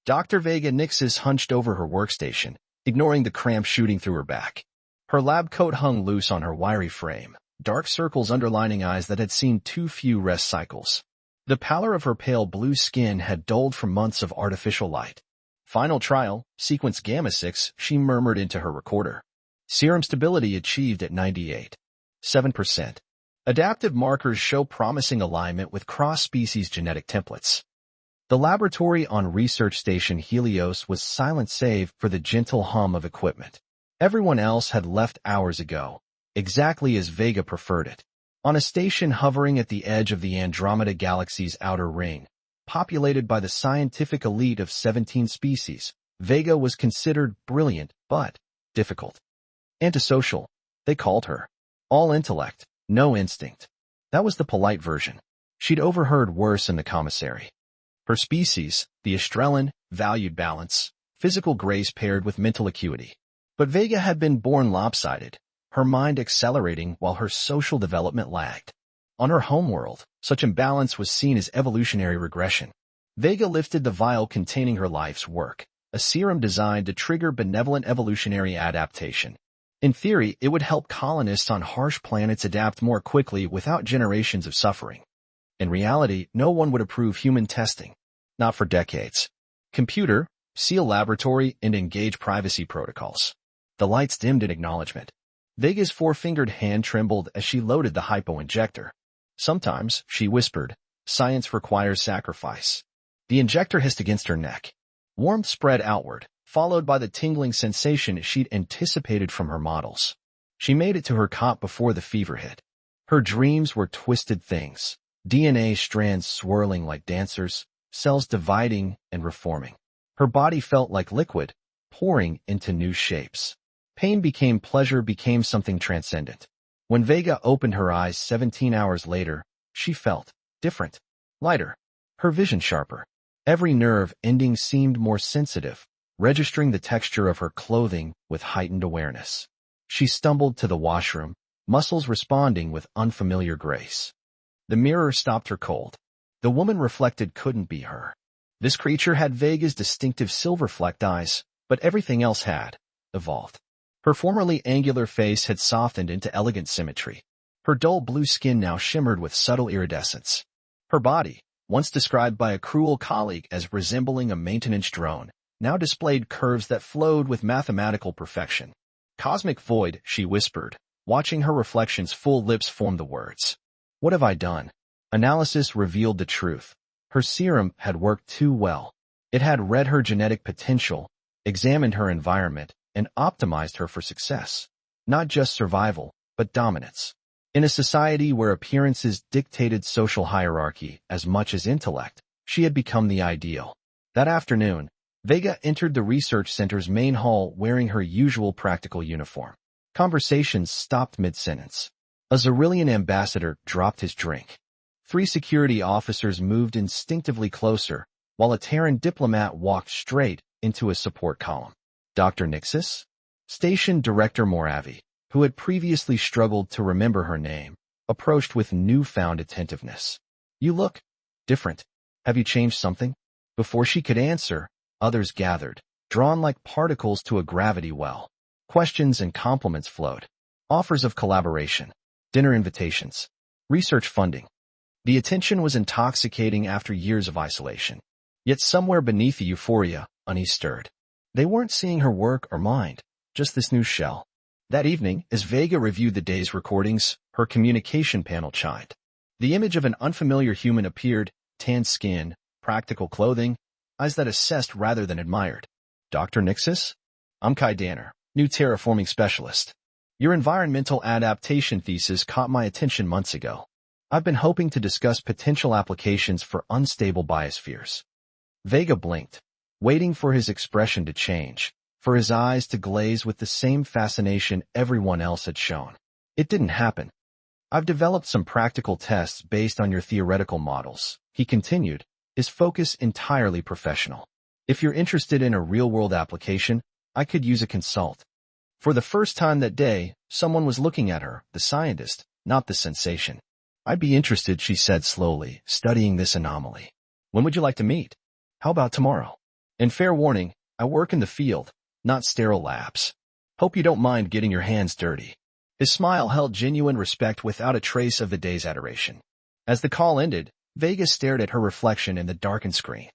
Dr. Vega Nixis hunched over her workstation, ignoring the cramp shooting through her back. Her lab coat hung loose on her wiry frame, dark circles underlining eyes that had seen too few rest cycles. The pallor of her pale blue skin had dulled from months of artificial light. Final trial, sequence Gamma 6, she murmured into her recorder. Serum stability achieved at 98.7%. Adaptive markers show promising alignment with cross-species genetic templates. The laboratory on Research Station Helios was silent save for the gentle hum of equipment. Everyone else had left hours ago, exactly as Vega preferred it. On a station hovering at the edge of the Andromeda Galaxy's outer ring, populated by the scientific elite of 17 species, Vega was considered brilliant but difficult. Antisocial, they called her. All intellect, no instinct. That was the polite version. She'd overheard worse in the commissary. Her species, the Australian, valued balance, physical grace paired with mental acuity. But Vega had been born lopsided, her mind accelerating while her social development lagged. On her homeworld, such imbalance was seen as evolutionary regression. Vega lifted the vial containing her life's work, a serum designed to trigger benevolent evolutionary adaptation. In theory, it would help colonists on harsh planets adapt more quickly without generations of suffering. In reality, no one would approve human testing. Not for decades. Computer, seal laboratory, and engage privacy protocols. The lights dimmed in acknowledgement. Vega's four-fingered hand trembled as she loaded the hypo-injector. Sometimes, she whispered, science requires sacrifice. The injector hissed against her neck. Warmth spread outward, followed by the tingling sensation she'd anticipated from her models. She made it to her cot before the fever hit. Her dreams were twisted things, DNA strands swirling like dancers, cells dividing and reforming. Her body felt like liquid, pouring into new shapes. Pain became pleasure, became something transcendent. When Vega opened her eyes 17 hours later, she felt different, lighter, her vision sharper. Every nerve ending seemed more sensitive, registering the texture of her clothing with heightened awareness. She stumbled to the washroom, muscles responding with unfamiliar grace. The mirror stopped her cold. The woman reflected couldn't be her. This creature had Vega's distinctive silver-flecked eyes, but everything else had evolved. Her formerly angular face had softened into elegant symmetry. Her dull blue skin now shimmered with subtle iridescence. Her body, once described by a cruel colleague as resembling a maintenance drone, now displayed curves that flowed with mathematical perfection. Cosmic void, she whispered, watching her reflection's full lips form the words. What have I done? Analysis revealed the truth. Her serum had worked too well. It had read her genetic potential, examined her environment, and optimized her for success. Not just survival, but dominance. In a society where appearances dictated social hierarchy as much as intellect, she had become the ideal. That afternoon, Vega entered the research center's main hall wearing her usual practical uniform. Conversations stopped mid-sentence. A Xerillian ambassador dropped his drink. 3 security officers moved instinctively closer, while a Terran diplomat walked straight into a support column. Dr. Nixis? Station Director Moravi, who had previously struggled to remember her name, approached with newfound attentiveness. You look different. Have you changed something? Before she could answer, others gathered, drawn like particles to a gravity well. Questions and compliments flowed. Offers of collaboration. Dinner invitations. Research funding. The attention was intoxicating after years of isolation. Yet somewhere beneath the euphoria, unease stirred. They weren't seeing her work or mind, just this new shell. That evening, as Vega reviewed the day's recordings, her communication panel chimed. The image of an unfamiliar human appeared, tan skin, practical clothing, eyes that assessed rather than admired. Dr. Nixis? I'm Kai Danner, new terraforming specialist. Your environmental adaptation thesis caught my attention months ago. I've been hoping to discuss potential applications for unstable biospheres. Vega blinked, waiting for his expression to change, for his eyes to glaze with the same fascination everyone else had shown. It didn't happen. I've developed some practical tests based on your theoretical models, he continued, his focus entirely professional. If you're interested in a real-world application, I could use a consult. For the first time that day, someone was looking at her, the scientist, not the sensation. I'd be interested, she said slowly, studying this anomaly. When would you like to meet? How about tomorrow? And fair warning, I work in the field, not sterile labs. Hope you don't mind getting your hands dirty. His smile held genuine respect without a trace of the day's adoration. As the call ended, Vega stared at her reflection in the darkened screen.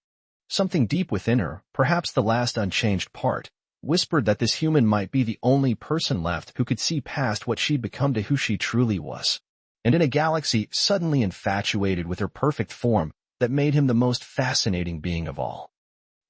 Something deep within her, perhaps the last unchanged part, whispered that this human might be the only person left who could see past what she'd become to who she truly was. And in a galaxy suddenly infatuated with her perfect form that made him the most fascinating being of all.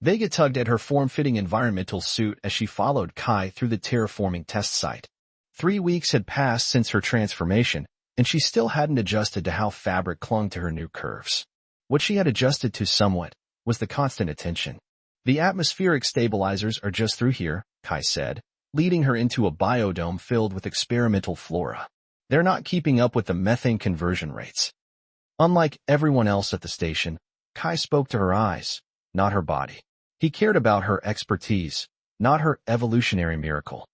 Vega tugged at her form-fitting environmental suit as she followed Kai through the terraforming test site. 3 weeks had passed since her transformation, and she still hadn't adjusted to how fabric clung to her new curves. What she had adjusted to somewhat was the constant attention. The atmospheric stabilizers are just through here, Kai said, leading her into a biodome filled with experimental flora. They're not keeping up with the methane conversion rates. Unlike everyone else at the station, Kai spoke to her eyes, not her body. He cared about her expertise, not her evolutionary miracle.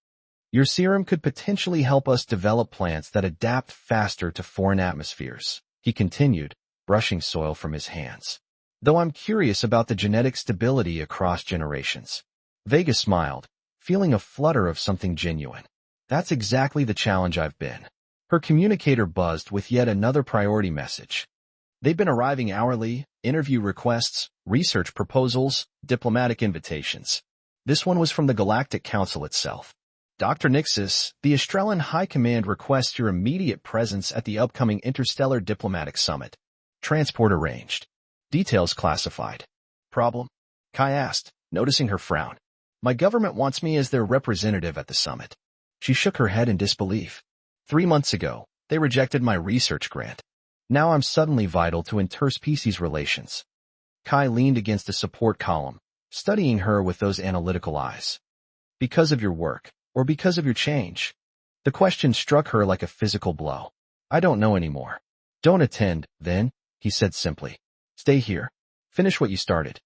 Your serum could potentially help us develop plants that adapt faster to foreign atmospheres, he continued, brushing soil from his hands. Though I'm curious about the genetic stability across generations. Vega smiled, feeling a flutter of something genuine. That's exactly the challenge I've been. Her communicator buzzed with yet another priority message. They've been arriving hourly, interview requests, research proposals, diplomatic invitations. This one was from the Galactic Council itself. Dr. Nixis, the Australian High Command requests your immediate presence at the upcoming Interstellar Diplomatic Summit. Transport arranged. Details classified. Problem? Kai asked, noticing her frown. My government wants me as their representative at the summit. She shook her head in disbelief. 3 months ago, they rejected my research grant. Now I'm suddenly vital to interspecies relations. Kai leaned against a support column, studying her with those analytical eyes. Because of your work, or because of your change? The question struck her like a physical blow. I don't know anymore. Don't attend, then, he said simply. Stay here. Finish what you started.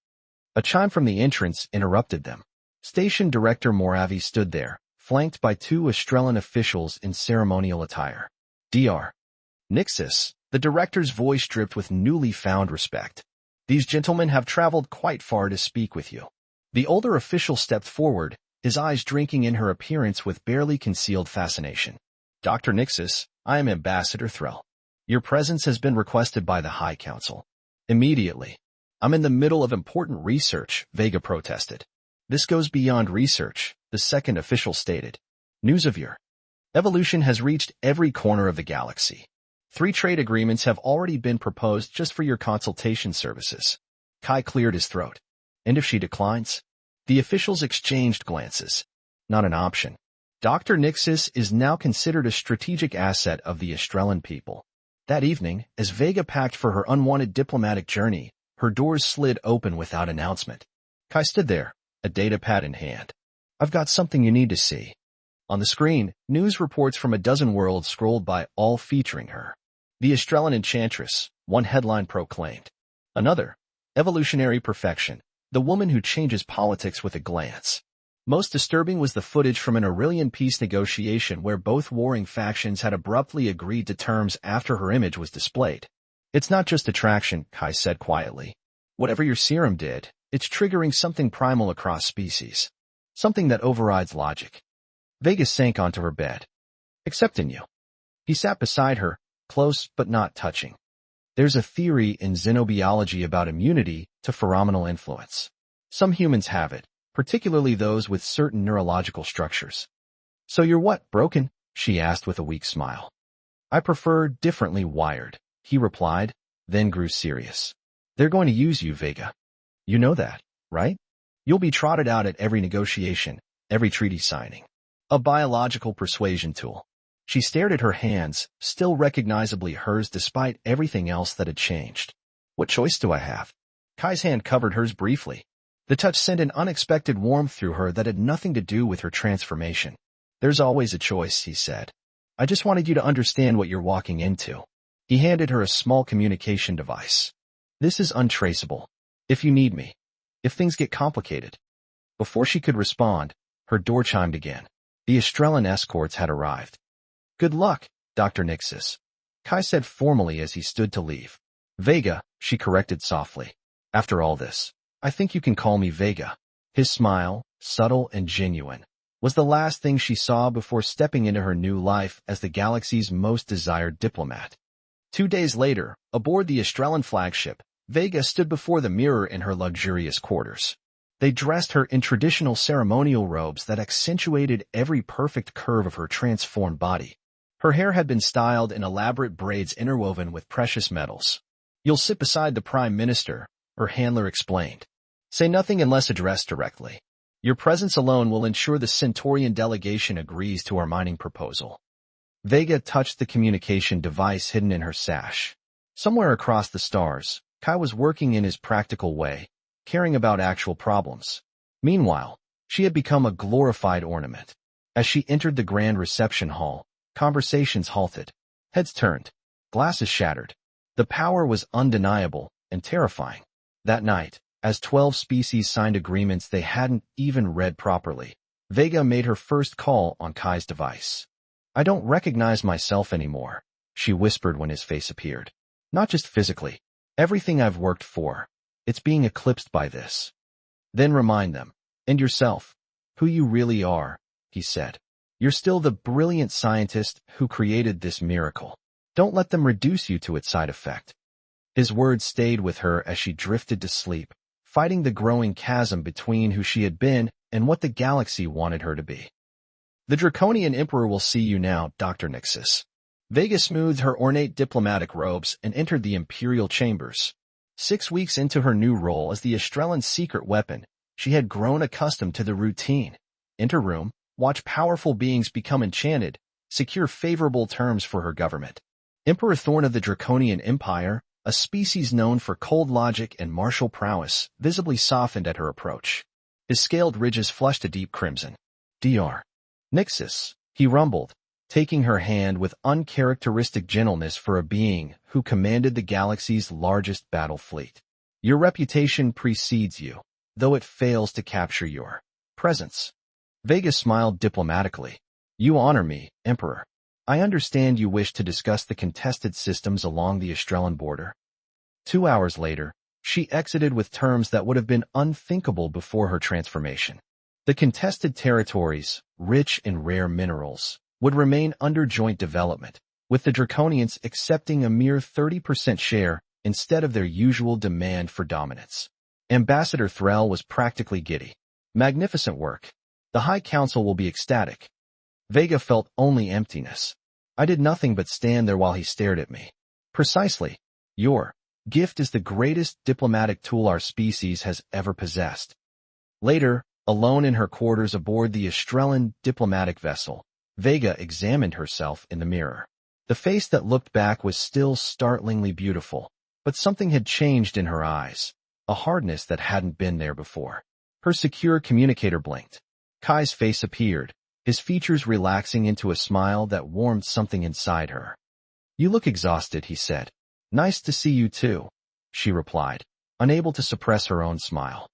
A chime from the entrance interrupted them. Station Director Moravi stood there, flanked by 2 Australian officials in ceremonial attire. Dr. Nixis, the director's voice dripped with newly found respect. These gentlemen have traveled quite far to speak with you. The older official stepped forward, his eyes drinking in her appearance with barely concealed fascination. Dr. Nixis, I am Ambassador Threll. Your presence has been requested by the High Council. Immediately. I'm in the middle of important research, Vega protested. This goes beyond research, the second official stated. News of your evolution has reached every corner of the galaxy. 3 trade agreements have already been proposed just for your consultation services. Kai cleared his throat. And if she declines? The officials exchanged glances. Not an option. Dr. Nixis is now considered a strategic asset of the Australian people. That evening, as Vega packed for her unwanted diplomatic journey, her doors slid open without announcement. Kai stood there, a datapad in hand. I've got something you need to see. On the screen, news reports from a dozen worlds scrolled by, all featuring her. The Australian Enchantress, one headline proclaimed. Another, Evolutionary Perfection, the woman who changes politics with a glance. Most disturbing was the footage from an Aurelian peace negotiation where both warring factions had abruptly agreed to terms after her image was displayed. It's not just attraction, Kai said quietly. Whatever your serum did, it's triggering something primal across species. Something that overrides logic. Vega sank onto her bed. Except in you. He sat beside her, close but not touching. There's a theory in xenobiology about immunity to pheromonal influence. Some humans have it, particularly those with certain neurological structures. So you're what, broken? She asked with a weak smile. I prefer differently wired, he replied, then grew serious. They're going to use you, Vega. You know that, right? You'll be trotted out at every negotiation, every treaty signing. A biological persuasion tool. She stared at her hands, still recognizably hers despite everything else that had changed. What choice do I have? Kai's hand covered hers briefly. The touch sent an unexpected warmth through her that had nothing to do with her transformation. There's always a choice, he said. I just wanted you to understand what you're walking into. He handed her a small communication device. This is untraceable. If you need me. If things get complicated. Before she could respond, her door chimed again. The Australian escorts had arrived. Good luck, Dr. Nixis. Kai said formally as he stood to leave. Vega, she corrected softly. After all this. I think you can call me Vega. His smile, subtle and genuine, was the last thing she saw before stepping into her new life as the galaxy's most desired diplomat. 2 days later, aboard the Australian flagship, Vega stood before the mirror in her luxurious quarters. They dressed her in traditional ceremonial robes that accentuated every perfect curve of her transformed body. Her hair had been styled in elaborate braids interwoven with precious metals. You'll sit beside the Prime Minister, her handler explained. Say nothing unless addressed directly. Your presence alone will ensure the Centaurian delegation agrees to our mining proposal. Vega touched the communication device hidden in her sash. Somewhere across the stars, Kai was working in his practical way, caring about actual problems. Meanwhile, she had become a glorified ornament. As she entered the grand reception hall, conversations halted. Heads turned. Glasses shattered. The power was undeniable and terrifying. That night, as 12 species signed agreements they hadn't even read properly, Vega made her first call on Kai's device. I don't recognize myself anymore, she whispered when his face appeared. Not just physically. Everything I've worked for. It's being eclipsed by this. Then remind them, and yourself, who you really are, he said. You're still the brilliant scientist who created this miracle. Don't let them reduce you to its side effect. His words stayed with her as she drifted to sleep, fighting the growing chasm between who she had been and what the galaxy wanted her to be. The Draconian Emperor will see you now, Dr. Nixus. Vega smoothed her ornate diplomatic robes and entered the Imperial chambers. 6 weeks into her new role as the Australian secret weapon, she had grown accustomed to the routine. Enter room, watch powerful beings become enchanted, secure favorable terms for her government. Emperor Thorn of the Draconian Empire, a species known for cold logic and martial prowess, visibly softened at her approach. His scaled ridges flushed a deep crimson. Dr. Nixus, he rumbled, taking her hand with uncharacteristic gentleness for a being who commanded the galaxy's largest battle fleet. Your reputation precedes you, though it fails to capture your presence. Vega smiled diplomatically. You honor me, Emperor. I understand you wish to discuss the contested systems along the Australian border. 2 hours later, she exited with terms that would have been unthinkable before her transformation. The contested territories, rich in rare minerals, would remain under joint development, with the Draconians accepting a mere 30% share instead of their usual demand for dominance. Ambassador Threll was practically giddy. Magnificent work. The High Council will be ecstatic. Vega felt only emptiness. I did nothing but stand there while he stared at me. Precisely. Your gift is the greatest diplomatic tool our species has ever possessed. Later, alone in her quarters aboard the Australian diplomatic vessel, Vega examined herself in the mirror. The face that looked back was still startlingly beautiful, but something had changed in her eyes, a hardness that hadn't been there before. Her secure communicator blinked. Kai's face appeared, his features relaxing into a smile that warmed something inside her. You look exhausted, he said. Nice to see you too, she replied, unable to suppress her own smile.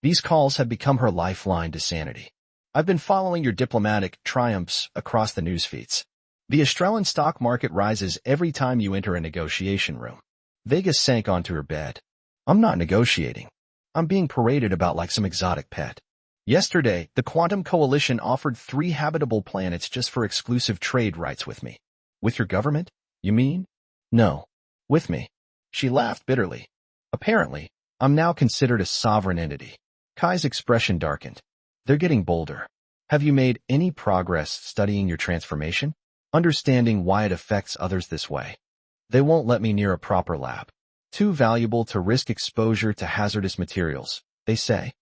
These calls had become her lifeline to sanity. I've been following your diplomatic triumphs across the news feeds. The Australian stock market rises every time you enter a negotiation room. Vega sank onto her bed. I'm not negotiating. I'm being paraded about like some exotic pet. Yesterday, the Quantum Coalition offered 3 habitable planets just for exclusive trade rights with me. With your government, you mean? No. With me. She laughed bitterly. Apparently, I'm now considered a sovereign entity. Kai's expression darkened. They're getting bolder. Have you made any progress studying your transformation? Understanding why it affects others this way? They won't let me near a proper lab. Too valuable to risk exposure to hazardous materials, they say.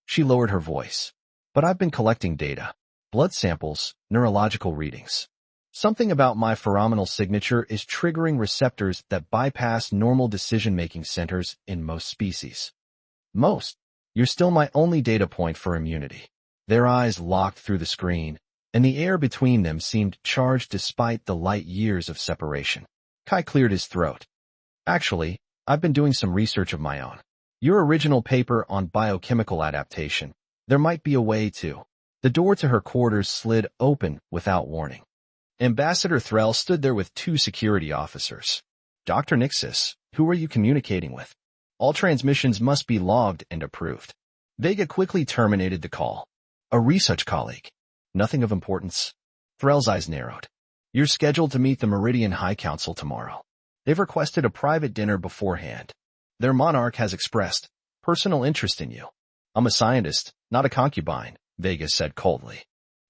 She lowered her voice. But I've been collecting data. Blood samples, neurological readings. Something about my pheromonal signature is triggering receptors that bypass normal decision-making centers in most species. Most. You're still my only data point for immunity. Their eyes locked through the screen, and the air between them seemed charged despite the light years of separation. Kai cleared his throat. Actually, I've been doing some research of my own. Your original paper on biochemical adaptation. There might be a way to. The door to her quarters slid open without warning. Ambassador Threll stood there with 2 security officers. Dr. Nixus, who are you communicating with? All transmissions must be logged and approved. Vega quickly terminated the call. A research colleague. Nothing of importance. Threll's eyes narrowed. You're scheduled to meet the Meridian High Council tomorrow. They've requested a private dinner beforehand. Their monarch has expressed personal interest in you. I'm a scientist, not a concubine, Vega said coldly.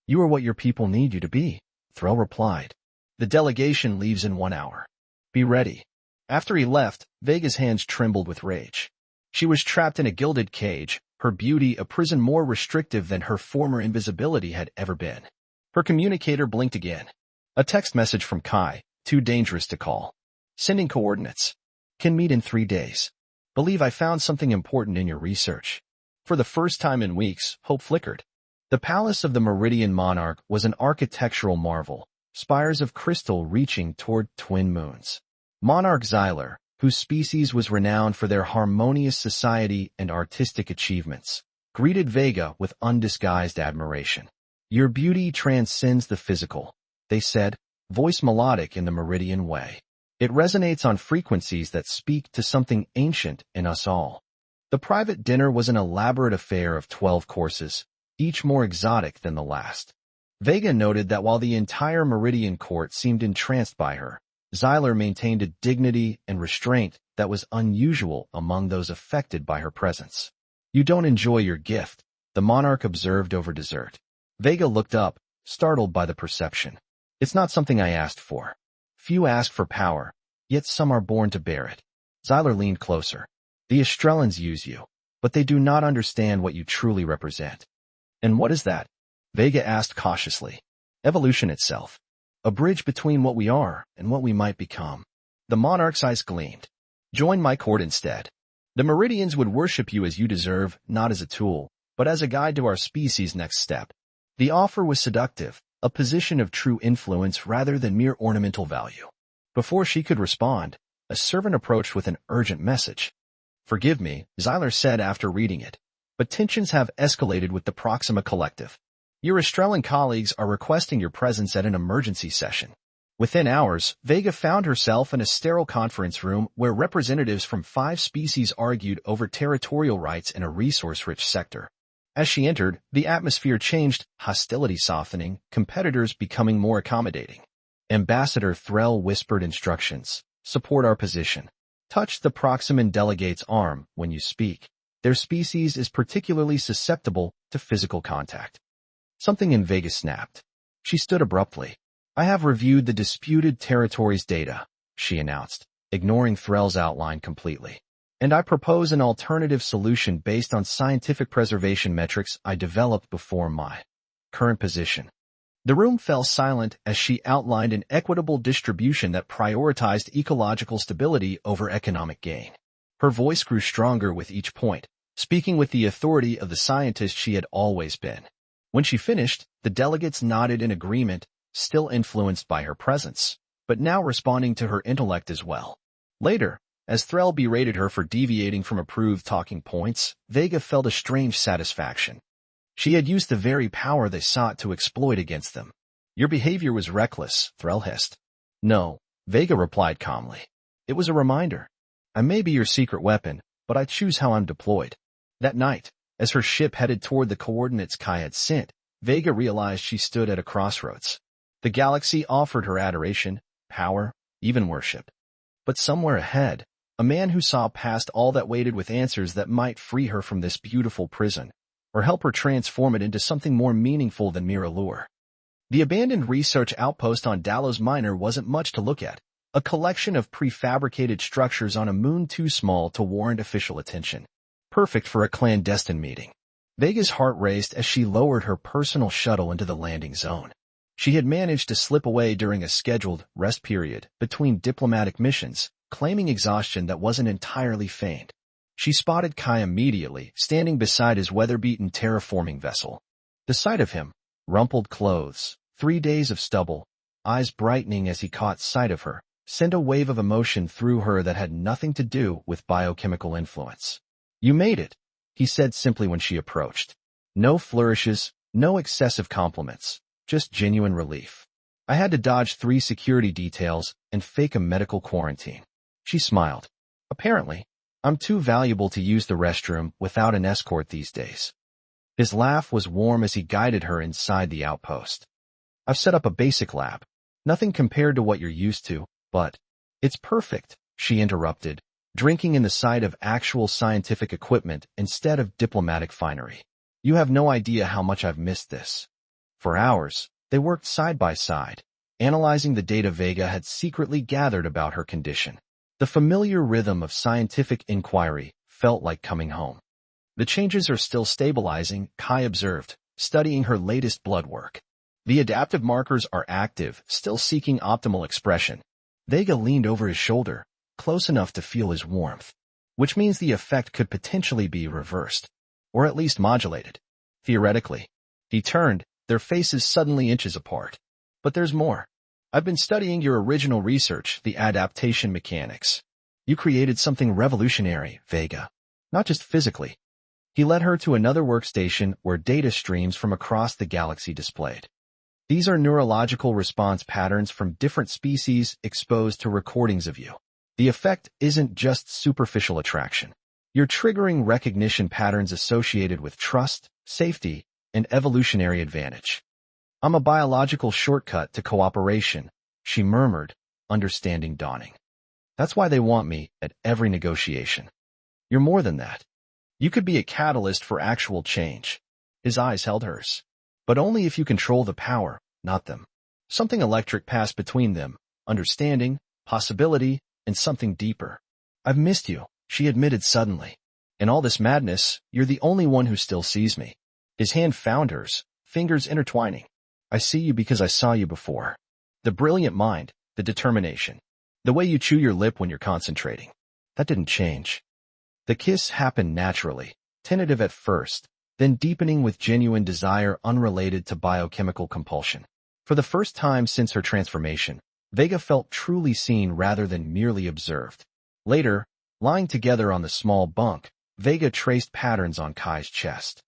You are what your people need you to be, Threll replied. The delegation leaves in 1 hour. Be ready. After he left, Vega's hands trembled with rage. She was trapped in a gilded cage, her beauty a prison more restrictive than her former invisibility had ever been. Her communicator blinked again. A text message from Kai, too dangerous to call. Sending coordinates. Can meet in 3 days. Believe I found something important in your research. For the first time in weeks, hope flickered. The palace of the Meridian Monarch was an architectural marvel, spires of crystal reaching toward twin moons. Monarch Xyler, whose species was renowned for their harmonious society and artistic achievements, greeted Vega with undisguised admiration. Your beauty transcends the physical, they said, voice melodic in the Meridian way. It resonates on frequencies that speak to something ancient in us all. The private dinner was an elaborate affair of 12 courses, each more exotic than the last. Vega noted that while the entire Meridian court seemed entranced by her, Xyler maintained a dignity and restraint that was unusual among those affected by her presence. You don't enjoy your gift, the monarch observed over dessert. Vega looked up, startled by the perception. It's not something I asked for. Few ask for power, yet some are born to bear it. Xyler leaned closer. The Estrellans use you, but they do not understand what you truly represent. And what is that? Vega asked cautiously. Evolution itself. A bridge between what we are and what we might become. The monarch's eyes gleamed. Join my court instead. The Meridians would worship you as you deserve, not as a tool, but as a guide to our species' next step. The offer was seductive, a position of true influence rather than mere ornamental value. Before she could respond, a servant approached with an urgent message. Forgive me, Xyler said after reading it, but tensions have escalated with the Proxima Collective. Your Estrellan colleagues are requesting your presence at an emergency session. Within hours, Vega found herself in a sterile conference room where representatives from 5 species argued over territorial rights in a resource-rich sector. As she entered, the atmosphere changed, hostility softening, competitors becoming more accommodating. Ambassador Threll whispered instructions. Support our position. Touch the Proximan delegate's arm when you speak. Their species is particularly susceptible to physical contact. Something in Vega snapped. She stood abruptly. I have reviewed the disputed territories data, she announced, ignoring Threll's outline completely. And I propose an alternative solution based on scientific preservation metrics I developed before my current position. The room fell silent as she outlined an equitable distribution that prioritized ecological stability over economic gain. Her voice grew stronger with each point, speaking with the authority of the scientist she had always been. When she finished, the delegates nodded in agreement, still influenced by her presence, but now responding to her intellect as well. Later, as Threll berated her for deviating from approved talking points, Vega felt a strange satisfaction. She had used the very power they sought to exploit against them. Your behavior was reckless, Threll hissed. No, Vega replied calmly. It was a reminder. I may be your secret weapon, but I choose how I'm deployed. That night, as her ship headed toward the coordinates Kai had sent, Vega realized she stood at a crossroads. The galaxy offered her adoration, power, even worship. But somewhere ahead, a man who saw past all that waited with answers that might free her from this beautiful prison, or help her transform it into something more meaningful than mere allure. The abandoned research outpost on Dalos Minor wasn't much to look at, a collection of prefabricated structures on a moon too small to warrant official attention. Perfect for a clandestine meeting. Vega's heart raced as she lowered her personal shuttle into the landing zone. She had managed to slip away during a scheduled rest period between diplomatic missions, claiming exhaustion that wasn't entirely feigned. She spotted Kai immediately, standing beside his weather-beaten terraforming vessel. The sight of him, rumpled clothes, 3 days of stubble, eyes brightening as he caught sight of her, sent a wave of emotion through her that had nothing to do with biochemical influence. You made it, he said simply when she approached. No flourishes, no excessive compliments, just genuine relief. I had to dodge 3 security details and fake a medical quarantine. She smiled. Apparently, I'm too valuable to use the restroom without an escort these days. His laugh was warm as he guided her inside the outpost. I've set up a basic lab. Nothing compared to what you're used to, but it's perfect, she interrupted, drinking in the sight of actual scientific equipment instead of diplomatic finery. You have no idea how much I've missed this. For hours, they worked side by side, analyzing the data Vega had secretly gathered about her condition. The familiar rhythm of scientific inquiry felt like coming home. The changes are still stabilizing, Kai observed, studying her latest blood work. The adaptive markers are active, still seeking optimal expression. Vega leaned over his shoulder, close enough to feel his warmth, which means the effect could potentially be reversed, or at least modulated. Theoretically. He turned, their faces suddenly inches apart. But there's more. I've been studying your original research, the adaptation mechanics. You created something revolutionary, Vega. Not just physically. He led her to another workstation where data streams from across the galaxy displayed. These are neurological response patterns from different species exposed to recordings of you. The effect isn't just superficial attraction. You're triggering recognition patterns associated with trust, safety, and evolutionary advantage. I'm a biological shortcut to cooperation, she murmured, understanding dawning. That's why they want me at every negotiation. You're more than that. You could be a catalyst for actual change. His eyes held hers. But only if you control the power, not them. Something electric passed between them, understanding, possibility, and something deeper. I've missed you, she admitted suddenly. In all this madness, you're the only one who still sees me. His hand found hers, fingers intertwining. I see you because I saw you before. The brilliant mind, the determination. The way you chew your lip when you're concentrating. That didn't change. The kiss happened naturally, tentative at first, then deepening with genuine desire unrelated to biochemical compulsion. For the first time since her transformation, Vega felt truly seen rather than merely observed. Later, lying together on the small bunk, Vega traced patterns on Kai's chest.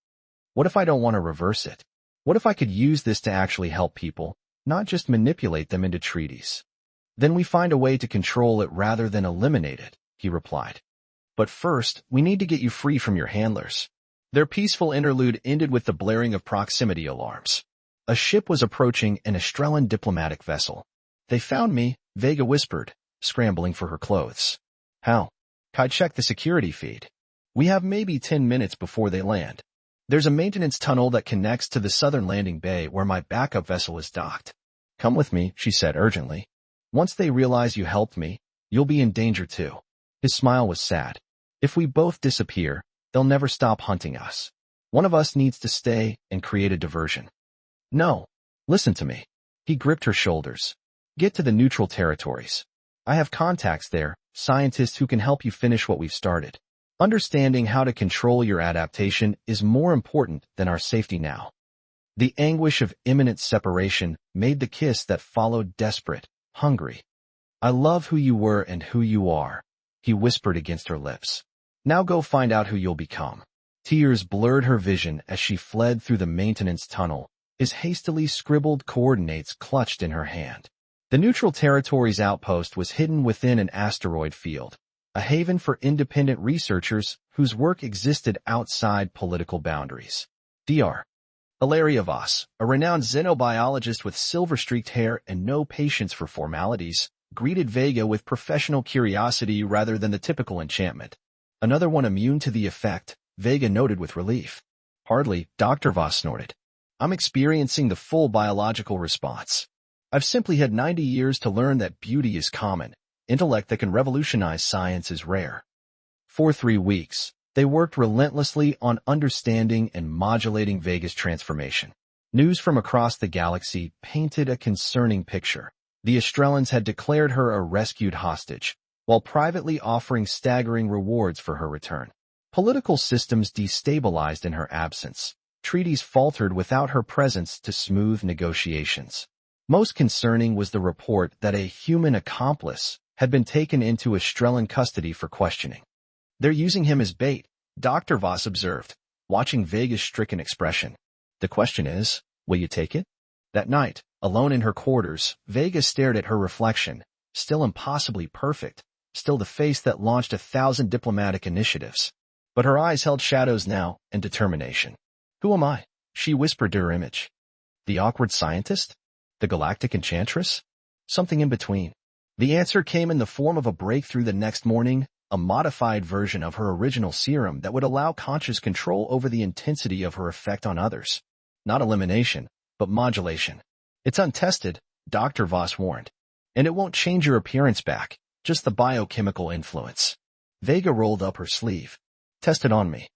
What if I don't want to reverse it? What if I could use this to actually help people, not just manipulate them into treaties? Then we find a way to control it rather than eliminate it, he replied. But first, we need to get you free from your handlers. Their peaceful interlude ended with the blaring of proximity alarms. A ship was approaching an Estrellan diplomatic vessel. They found me, Vega whispered, scrambling for her clothes. How? Kai checked the security feed. We have maybe 10 minutes before they land. There's a maintenance tunnel that connects to the southern landing bay where my backup vessel is docked. Come with me, she said urgently. Once they realize you helped me, you'll be in danger too. His smile was sad. If we both disappear, they'll never stop hunting us. One of us needs to stay and create a diversion. No. Listen to me. He gripped her shoulders. Get to the neutral territories. I have contacts there, scientists who can help you finish what we've started. Understanding how to control your adaptation is more important than our safety now. The anguish of imminent separation made the kiss that followed desperate, hungry. I love who you were and who you are, he whispered against her lips. Now go find out who you'll become. Tears blurred her vision as she fled through the maintenance tunnel, his hastily scribbled coordinates clutched in her hand. The neutral territories outpost was hidden within an asteroid field, a haven for independent researchers whose work existed outside political boundaries. Dr. Hilaria Voss, a renowned xenobiologist with silver-streaked hair and no patience for formalities, greeted Vega with professional curiosity rather than the typical enchantment. Another one immune to the effect, Vega noted with relief. Hardly, Dr. Voss snorted. I'm experiencing the full biological response. I've simply had 90 years to learn that beauty is common. Intellect that can revolutionize science is rare. For 3 weeks, they worked relentlessly on understanding and modulating Vega's transformation. News from across the galaxy painted a concerning picture. The Estrellans had declared her a rescued hostage, while privately offering staggering rewards for her return. Political systems destabilized in her absence. Treaties faltered without her presence to smooth negotiations. Most concerning was the report that a human accomplice had been taken into Estrellan custody for questioning. They're using him as bait, Dr. Voss observed, watching Vega's stricken expression. The question is, will you take it? That night, alone in her quarters, Vega stared at her reflection, still impossibly perfect, still the face that launched 1,000 diplomatic initiatives. But her eyes held shadows now and determination. Who am I? She whispered to her image. The awkward scientist? The galactic enchantress? Something in between. The answer came in the form of a breakthrough the next morning, a modified version of her original serum that would allow conscious control over the intensity of her effect on others. Not elimination, but modulation. It's untested, Dr. Voss warned. And it won't change your appearance back, just the biochemical influence. Vega rolled up her sleeve. Test it on me.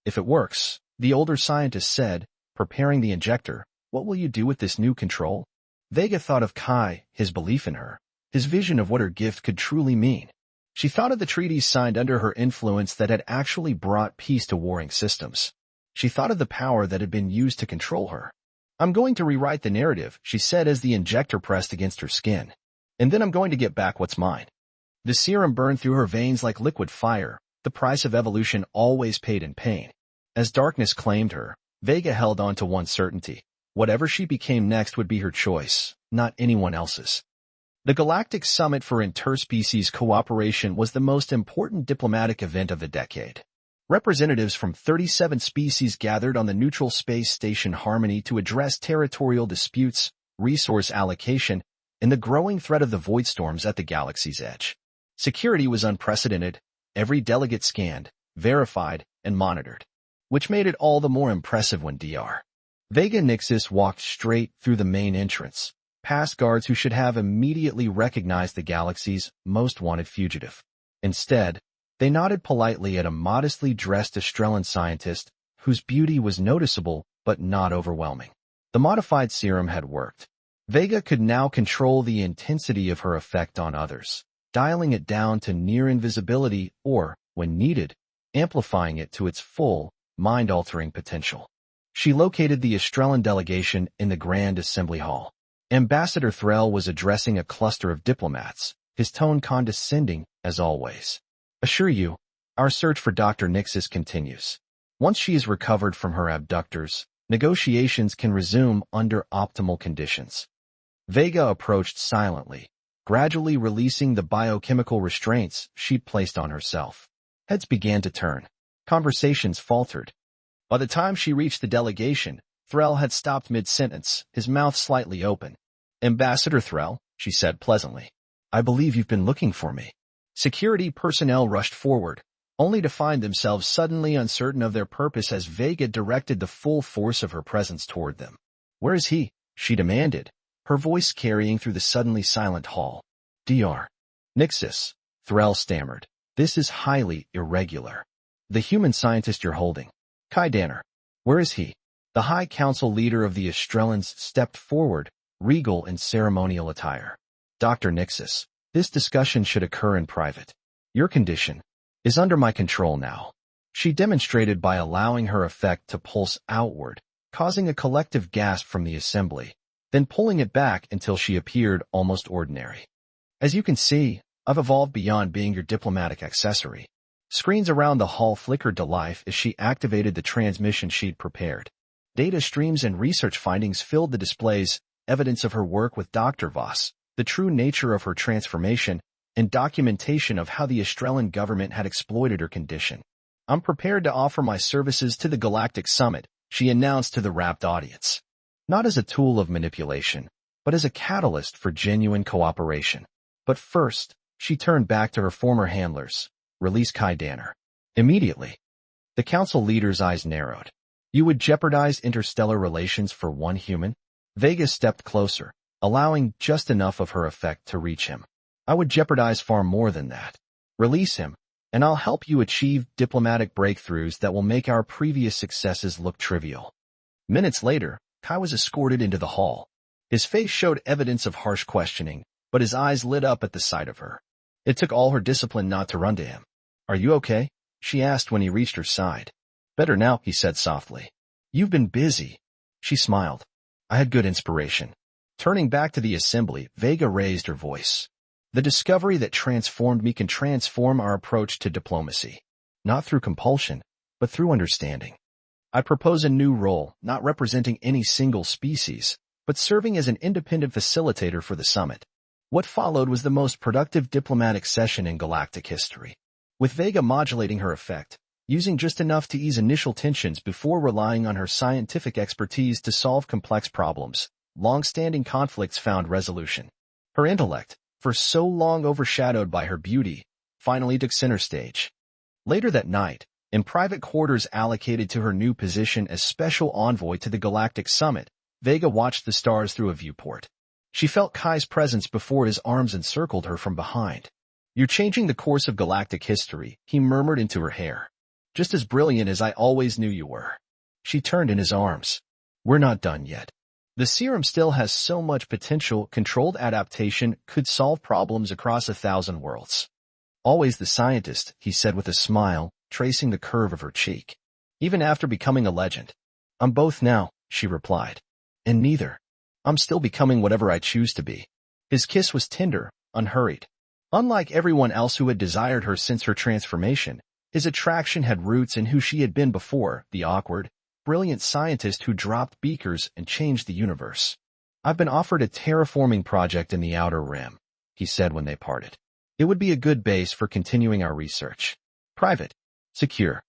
If it works, the older scientist said, preparing the injector, what will you do with this new control? Vega thought of Kai, his belief in her, his vision of what her gift could truly mean. She thought of the treaties signed under her influence that had actually brought peace to warring systems. She thought of the power that had been used to control her. I'm going to rewrite the narrative, she said as the injector pressed against her skin. And then I'm going to get back what's mine. The serum burned through her veins like liquid fire, the price of evolution always paid in pain. As darkness claimed her, Vega held on to one certainty. Whatever she became next would be her choice, not anyone else's. The Galactic Summit for Interspecies Cooperation was the most important diplomatic event of the decade. Representatives from 37 species gathered on the neutral space station Harmony to address territorial disputes, resource allocation, and the growing threat of the void storms at the galaxy's edge. Security was unprecedented, every delegate scanned, verified, and monitored, which made it all the more impressive when Dr. Vega Nixis walked straight through the main entrance, past guards who should have immediately recognized the galaxy's most wanted fugitive. Instead, they nodded politely at a modestly dressed Australian scientist whose beauty was noticeable but not overwhelming. The modified serum had worked. Vega could now control the intensity of her effect on others, dialing it down to near invisibility or, when needed, amplifying it to its full, mind-altering potential. She located the Australian delegation in the Grand Assembly Hall. Ambassador Threll was addressing a cluster of diplomats, his tone condescending as always. Assure you, our search for Dr. Nixis continues. Once she is recovered from her abductors, negotiations can resume under optimal conditions. Vega approached silently, gradually releasing the biochemical restraints she'd placed on herself. Heads began to turn. Conversations faltered. By the time she reached the delegation, Threll had stopped mid-sentence, his mouth slightly open. Ambassador Threll, she said pleasantly, I believe you've been looking for me. Security personnel rushed forward, only to find themselves suddenly uncertain of their purpose as Vega directed the full force of her presence toward them. Where is he? She demanded, her voice carrying through the suddenly silent hall. Dr. Nixis, Threll stammered. This is highly irregular. The human scientist you're holding. Kai Danner. Where is he? The High Council leader of the Australians stepped forward, regal in ceremonial attire. Dr. Nixis, this discussion should occur in private. Your condition is under my control now. She demonstrated by allowing her effect to pulse outward, causing a collective gasp from the assembly, then pulling it back until she appeared almost ordinary. As you can see, I've evolved beyond being your diplomatic accessory. Screens around the hall flickered to life as she activated the transmission she'd prepared. Data streams and research findings filled the displays, evidence of her work with Dr. Voss, the true nature of her transformation, and documentation of how the Australian government had exploited her condition. I'm prepared to offer my services to the Galactic Summit, she announced to the rapt audience. Not as a tool of manipulation, but as a catalyst for genuine cooperation. But first, she turned back to her former handlers. Release Kai Danner. Immediately. The council leader's eyes narrowed. You would jeopardize interstellar relations for one human? Vega stepped closer, allowing just enough of her effect to reach him. I would jeopardize far more than that. Release him, and I'll help you achieve diplomatic breakthroughs that will make our previous successes look trivial. Minutes later, Kai was escorted into the hall. His face showed evidence of harsh questioning, but his eyes lit up at the sight of her. It took all her discipline not to run to him. Are you okay? She asked when he reached her side. Better now, he said softly. You've been busy. She smiled. I had good inspiration. Turning back to the assembly, Vega raised her voice. The discovery that transformed me can transform our approach to diplomacy. Not through compulsion, but through understanding. I propose a new role, not representing any single species, but serving as an independent facilitator for the summit. What followed was the most productive diplomatic session in galactic history, with Vega modulating her effect, using just enough to ease initial tensions before relying on her scientific expertise to solve complex problems. Long-standing conflicts found resolution. Her intellect, for so long overshadowed by her beauty, finally took center stage. Later that night, in private quarters allocated to her new position as special envoy to the Galactic Summit, Vega watched the stars through a viewport. She felt Kai's presence before his arms encircled her from behind. "You're changing the course of galactic history," he murmured into her hair. "Just as brilliant as I always knew you were." She turned in his arms. "We're not done yet. The serum still has so much potential. Controlled adaptation could solve problems across 1,000 worlds." "Always the scientist," he said with a smile, tracing the curve of her cheek. "Even after becoming a legend." "I'm both now," she replied. "And neither. I'm still becoming whatever I choose to be." His kiss was tender, unhurried. Unlike everyone else who had desired her since her transformation, his attraction had roots in who she had been before, the awkward, brilliant scientist who dropped beakers and changed the universe. "I've been offered a terraforming project in the Outer Rim," he said when they parted. "It would be a good base for continuing our research. Private. Secure."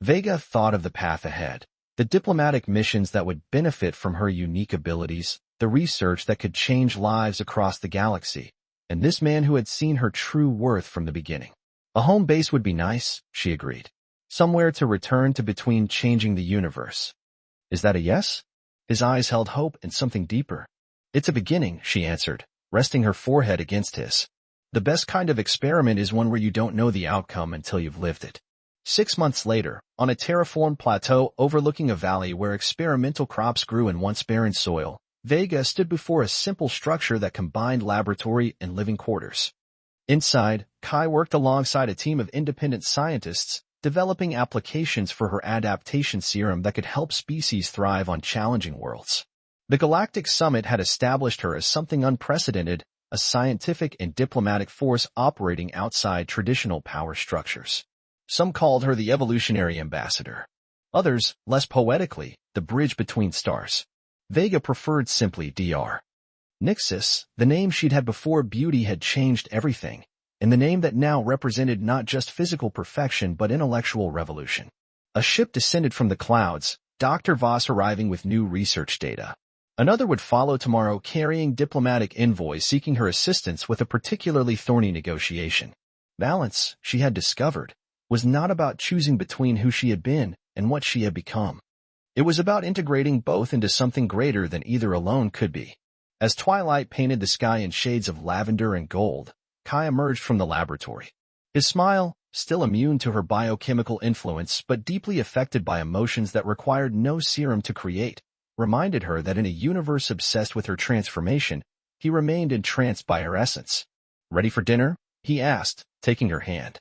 Vega thought of the path ahead, the diplomatic missions that would benefit from her unique abilities, the research that could change lives across the galaxy, and this man who had seen her true worth from the beginning. A home base would be nice, she agreed. Somewhere to return to between changing the universe. "Is that a yes?" His eyes held hope and something deeper. "It's a beginning," she answered, resting her forehead against his. "The best kind of experiment is one where you don't know the outcome until you've lived it." 6 months later, on a terraformed plateau overlooking a valley where experimental crops grew in once barren soil, Vega stood before a simple structure that combined laboratory and living quarters. Inside, Kai worked alongside a team of independent scientists, developing applications for her adaptation serum that could help species thrive on challenging worlds. The Galactic Summit had established her as something unprecedented, a scientific and diplomatic force operating outside traditional power structures. Some called her the evolutionary ambassador. Others, less poetically, the bridge between stars. Vega preferred simply Dr. Nixis, the name she'd had before beauty had changed everything, and the name that now represented not just physical perfection but intellectual revolution. A ship descended from the clouds, Dr. Voss arriving with new research data. Another would follow tomorrow carrying diplomatic envoys seeking her assistance with a particularly thorny negotiation. Balance, she had discovered, was not about choosing between who she had been and what she had become. It was about integrating both into something greater than either alone could be. As twilight painted the sky in shades of lavender and gold, Kai emerged from the laboratory. His smile, still immune to her biochemical influence but deeply affected by emotions that required no serum to create, reminded her that in a universe obsessed with her transformation, he remained entranced by her essence. "Ready for dinner?" he asked, taking her hand.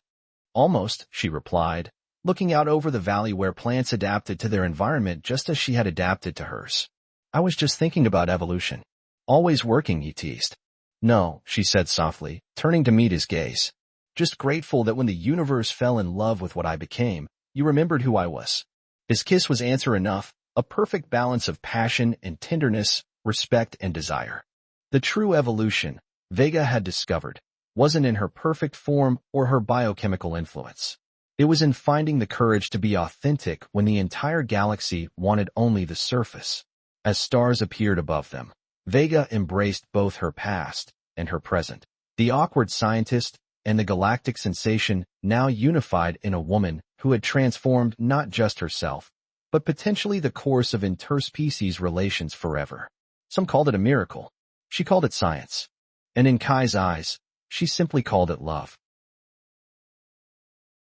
"Almost," she replied, looking out over the valley where plants adapted to their environment just as she had adapted to hers. "I was just thinking about evolution." "Always working," he teased. "No," she said softly, turning to meet his gaze. "Just grateful that when the universe fell in love with what I became, you remembered who I was." His kiss was answer enough, a perfect balance of passion and tenderness, respect and desire. The true evolution, Vega had discovered, wasn't in her perfect form or her biochemical influence. It was in finding the courage to be authentic when the entire galaxy wanted only the surface. As stars appeared above them, Vega embraced both her past and her present. The awkward scientist and the galactic sensation now unified in a woman who had transformed not just herself, but potentially the course of interspecies relations forever. Some called it a miracle. She called it science. And in Kai's eyes, she simply called it love.